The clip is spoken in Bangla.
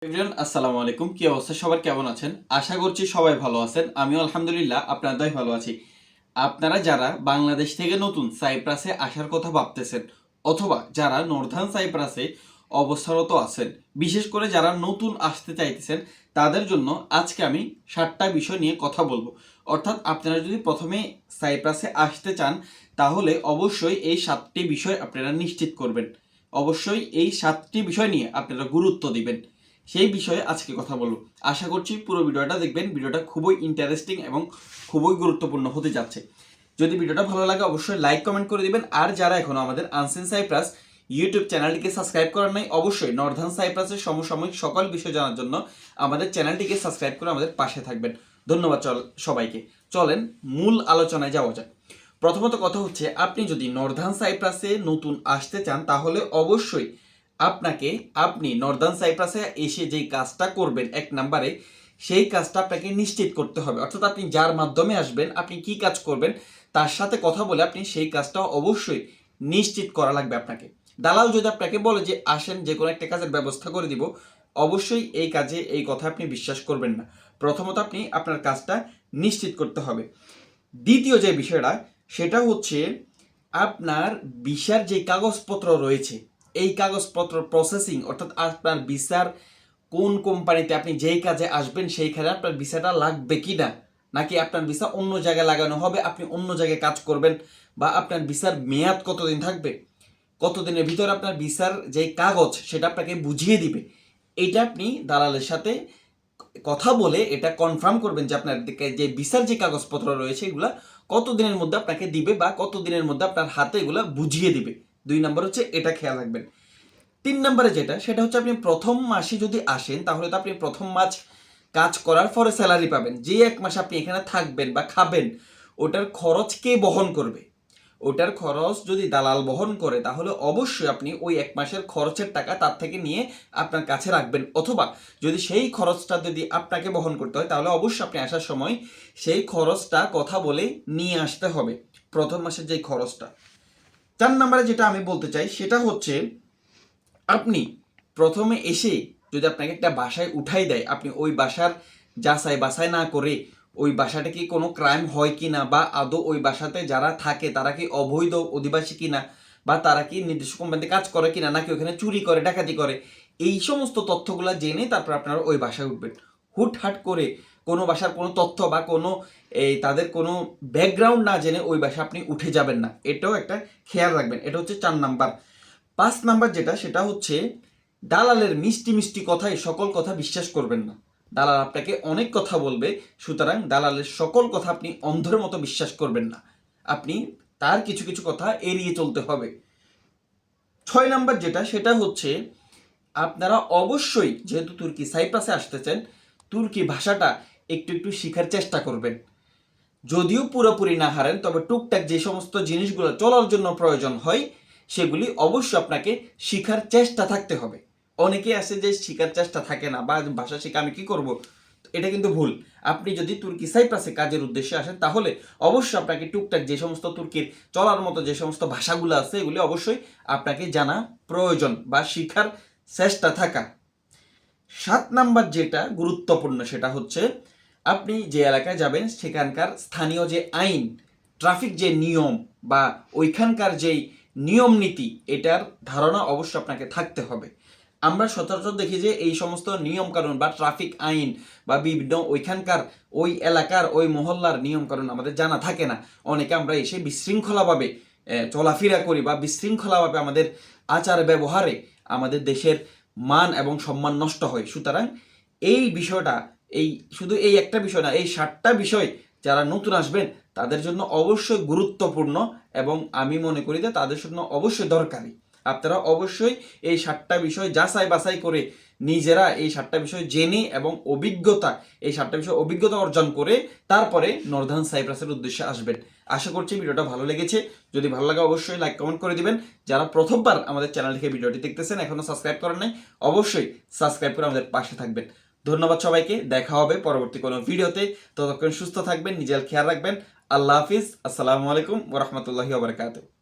এভরিওয়ান আসসালামু আলাইকুম। কি অবস্থা সবার, কেমন আছেন? আশা করছি সবাই ভালো আছেন। আমিও আলহামদুলিল্লাহ আপনাদের ভালো আছি। আপনারা যারা বাংলাদেশ থেকে নতুন সাইপ্রাসে আসার কথা ভাবতেছেন অথবা যারা নর্দার্ন সাইপ্রাসে অবস্থারত আছেন, বিশেষ করে যারা নতুন আসতে চাইতেছেন তাদের জন্য আজকে আমি 7টা বিষয় নিয়ে কথা বলবো। অর্থাৎ আপনারা যদি প্রথমে সাইপ্রাসে আসতে চান তাহলে অবশ্যই এই 7টি বিষয় আপনারা নিশ্চিত করবেন। অবশ্যই এই 7টি বিষয় নিয়ে আপনারা গুরুত্ব দিবেন, সেই বিষয়ে আজকে কথা বলবো। আশা করছি পুরো ভিডিওটা দেখবেন। ভিডিওটা খুবই ইন্টারেস্টিং এবং খুবই গুরুত্বপূর্ণ হতে যাচ্ছে। যদি ভিডিওটা ভালো লাগে অবশ্যই লাইক কমেন্ট করে দিবেন। আর যারা এখনো আমাদের আনসিন সাইপ্রাস ইউটিউব চ্যানেলটিকে সাবস্ক্রাইব করার নাই, অবশ্যই নর্দার্ন সাইপ্রাসের সমসাময়িক সকল বিষয় জানার জন্য আমাদের চ্যানেলটিকে সাবস্ক্রাইব করে আমাদের পাশে থাকবেন। ধন্যবাদ সবাইকে। চলেন মূল আলোচনায় যাওয়া যাক। প্রথমত কথা হচ্ছে, আপনি যদি নর্দার্ন সাইপ্রাসে নতুন আসতে চান তাহলে অবশ্যই আপনি নর্দার্ন সাইপ্রাসে এসে যেই কাজটা করবেন, এক নম্বরে সেই কাজটা আপনাকে নিশ্চিত করতে হবে। অর্থাৎ আপনি যার মাধ্যমে আসবেন, আপনি কি কাজ করবেন তার সাথে কথা বলে আপনি সেই কাজটা অবশ্যই নিশ্চিত করা লাগবে আপনাকে। দালাল যদি আপনাকে বলে যে আসেন যে কোনো একটা কাজের ব্যবস্থা করে দিব, অবশ্যই এই কাজে এই কথা আপনি বিশ্বাস করবেন না। প্রথমত আপনি আপনার কাজটা নিশ্চিত করতে হবে। দ্বিতীয় যে বিষয়টা সেটা হচ্ছে, আপনার ভিসার যে কাগজপত্র রয়েছে এই কাগজপত্র প্রসেসিং, অর্থাৎ আপনার ভিসার কোন কোম্পানিতে আপনি যেই কাজে আসবেন সেইখানে আপনার ভিসাটা লাগবে কি না, নাকি আপনার ভিসা অন্য জায়গায় লাগানো হবে, আপনি অন্য জায়গায় কাজ করবেন, বা আপনার ভিসার মেয়াদ কতদিন থাকবে, কতদিনের ভিতরে আপনার ভিসার যে কাগজ সেটা আপনাকে বুঝিয়ে দিবে। এটা আপনি দালালের সাথে কথা বলে এটা কনফার্ম করবেন যে আপনার যে ভিসার যে কাগজপত্র রয়েছে এগুলা কতদিনের মধ্যে আপনাকে দিবে বা কতদিনের মধ্যে আপনার হাতে এগুলা বুঝিয়ে দিবে। 2 নম্বর হচ্ছে এটা খেয়াল রাখবেন। 3 নম্বরে যেটা সেটা হচ্ছে, আপনি প্রথম মাসে যদি আসেন তাহলে তো আপনি প্রথম মাস কাজ করার পরে স্যালারি পাবেন। যে 1 মাস আপনি এখানে থাকবেন বা খাবেন ওটার খরচ কে বহন করবে? ওটার খরচ যদি দালাল বহন করে তাহলে অবশ্যই আপনি ওই 1 মাসের খরচের টাকা তার থেকে নিয়ে আপনার কাছে রাখবেন। অথবা যদি সেই খরচটা যদি আপনাকে বহন করতে হয় তাহলে অবশ্যই আপনি আসার সময় সেই খরচটা কথা বলে নিয়ে আসতে হবে, প্রথম মাসের যেই খরচটা। 4 নম্বরে যেটা আমি বলতে চাই সেটা হচ্ছে, আপনি প্রথমে এসে যদি আপনাকে একটা বাসায় উঠাই দেয়, আপনি ওই বাসার যাচাই বাছাই না করে ওই বাসাটা কি কোনো ক্রাইম হয় কি না, বা আদৌ ওই বাসাতে যারা থাকে তারা কি অবৈধ অধিবাসী কিনা, বা তারা কি নির্দিষ্ট কোম্পানিতে কাজ করে কিনা, নাকি ওখানে চুরি করে ডাকাতি করে, এই সমস্ত তথ্যগুলো জেনে তারপর আপনারা ওই বাসায় উঠবেন। হুটহাট করে কোনো বাসার কোনো তথ্য বা কোনো তাদের কোনো ব্যাকগ্রাউন্ড না জেনে ওই বাসায় আপনি উঠে যাবেন না, এটাও একটা খেয়াল রাখবেন। এটা হচ্ছে 4 নাম্বার। 5 নাম্বার যেটা সেটা হচ্ছে, দালালের মিষ্টি মিষ্টি কথায় সকল কথা বিশ্বাস করবেন না। দালাল আপনাকে অনেক কথা বলবে, সুতরাং দালালের সকল কথা আপনি অন্ধের মতো বিশ্বাস করবেন না। আপনি তার কিছু কিছু কথা এড়িয়ে চলতে হবে। 6 নাম্বার যেটা সেটা হচ্ছে, আপনারা অবশ্যই যেহেতু তুর্কি সাইপ্রাসে আসতেছেন তুর্কি ভাষাটা একটু একটু শেখার চেষ্টা করবেন। যদিও পুরোপুরি না হারেন তবে টুকটাক যে সমস্ত জিনিসগুলো চলার জন্য প্রয়োজন হয় সেগুলি অবশ্যই আপনাকে শেখার চেষ্টা থাকতে হবে। অনেকে আছে যে শেখার চেষ্টা থাকে না, বা ভাষা শিখে আমি কি করব, এটা কিন্তু ভুল। আপনি যদি তুর্কি সাইপ্রাসে কাজের উদ্দেশ্যে আসেন তাহলে অবশ্যই আপনাকে টুকটাক যে সমস্ত তুর্কির চলার মতো যে সমস্ত ভাষাগুলো আছে এগুলি অবশ্যই আপনাকে জানা প্রয়োজন বা শিখার চেষ্টা থাকা। 7 নাম্বার যেটা গুরুত্বপূর্ণ সেটা হচ্ছে, আপনি যে এলাকায় যাবেন সেখানকার স্থানীয় যে আইন, ট্রাফিক যে নিয়ম বা ওইখানকার যেই নিয়ম নীতি এটার ধারণা অবশ্যই আপনাকে থাকতে হবে। আমরা সচরাচর দেখি যে এই সমস্ত নিয়ম কানুন বা ট্রাফিক আইন বা বিভিন্ন ওইখানকার ওই এলাকার ওই মহল্লার নিয়ম কানুন আমাদের জানা থাকে না। অনেকে আমরা এসে বিশৃঙ্খলাভাবে চলাফেরা করি বা বিশৃঙ্খলাভাবে আমাদের আচার ব্যবহারে আমাদের দেশের মান এবং সম্মান নষ্ট হয়। সুতরাং এই বিষয়টা, এই শুধু এই একটা বিষয় না, এই 7টা বিষয় যারা নতুন আসবেন তাদের জন্য অবশ্যই গুরুত্বপূর্ণ এবং আমি মনে করি যে তাদের জন্য অবশ্যই দরকারি। আপনারা অবশ্যই এই 7টা বিষয় যাচাই বাছাই করে নিজেরা এই 7টা বিষয় জেনে এবং এই 7টা বিষয় অভিজ্ঞতা অর্জন করে তারপরে নর্দার্ন সাইপ্রাসের উদ্দেশ্যে আসবেন। আশা করছি ভিডিওটা ভালো লেগেছে। যদি ভালো লাগে অবশ্যই লাইক কমেন্ট করে দিবেন। যারা প্রথমবার আমাদের চ্যানেল থেকে ভিডিওটি দেখতেছেন এখনো সাবস্ক্রাইব করেন নাই, অবশ্যই সাবস্ক্রাইব করে আমাদের পাশে থাকবেন। ধন্যবাদ সবাইকে। দেখা হবে পরবর্তী কোনো ভিডিওতে। ততক্ষণ সুস্থ থাকবেন, নিজের খেয়াল রাখবেন। আল্লাহ হাফিজ। আসসালামু আলাইকুম ওয়া রাহমাতুল্লাহি ওয়া বারাকাতুহু।